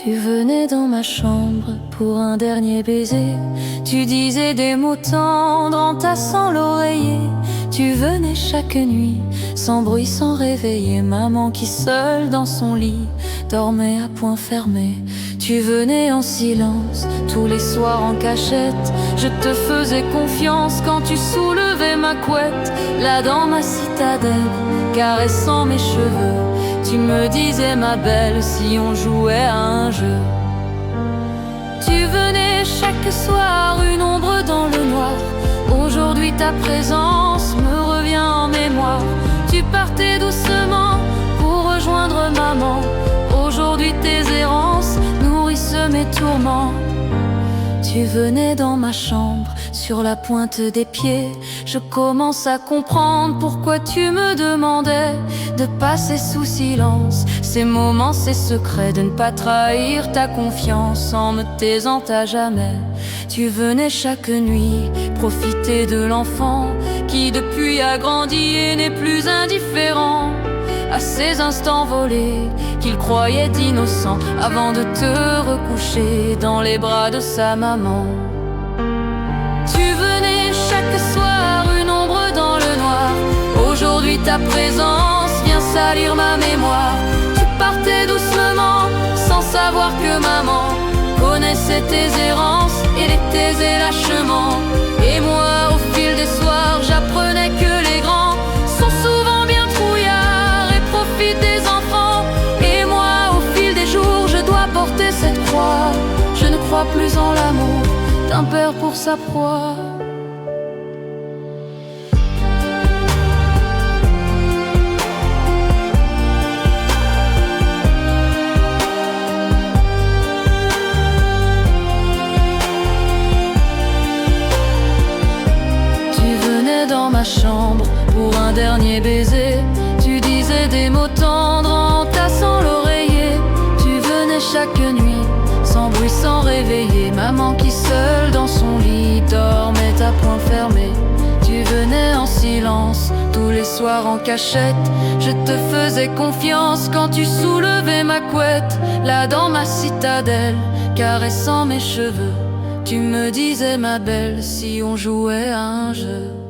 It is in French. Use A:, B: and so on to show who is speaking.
A: Tu venais dans ma chambre pour un dernier baiser. Tu disais des mots tendres en tassant l'oreiller. Tu venais chaque nuit, sans bruit, sans réveiller maman qui seule dans son lit dormait à poing fermé. Tu venais en silence, tous les soirs en cachette. Je te faisais confiance quand tu soulevais ma couette. Là dans ma citadelle, caressant mes cheveux, tu me disais ma belle si on jouait à un jeu. Tu venais chaque soir, une ombre dans le noir. Aujourd'hui ta présence me revient en mémoire. Tu partais doucement pour rejoindre maman. Aujourd'hui tes errances nourrissent mes tourments. Tu venais dans ma chambre, sur la pointe des pieds. Je commence à comprendre pourquoi tu me demandais de passer sous silence ces moments, ces secrets, de ne pas trahir ta confiance en me taisant à jamais. Tu venais chaque nuit profiter de l'enfant qui depuis a grandi et n'est plus indifférent à ces instants volés qu'il croyait innocents avant de te recoucher dans les bras de sa maman. Tu venais chaque soir, une ombre dans le noir. Aujourd'hui ta présence vient salir ma mémoire. Tu partais doucement sans savoir que maman connaissait tes errances et les taisait lâchement. Et moi au fil des soirs j'apprenais que les grands sont souvent bien trouillards et profitent des enfants. Et moi au fil des jours je dois porter cette croix. Je ne crois plus en l'amour d'un père pour sa proie. Dans ma chambre pour un dernier baiser. Tu disais des mots tendres en tassant l'oreiller. Tu venais chaque nuit, sans bruit, sans réveiller maman qui seule dans son lit dormait à poing fermé. Tu venais en silence, tous les soirs en cachette. Je te faisais confiance quand tu soulevais ma couette. Là dans ma citadelle, caressant mes cheveux, tu me disais ma belle si on jouait à un jeu.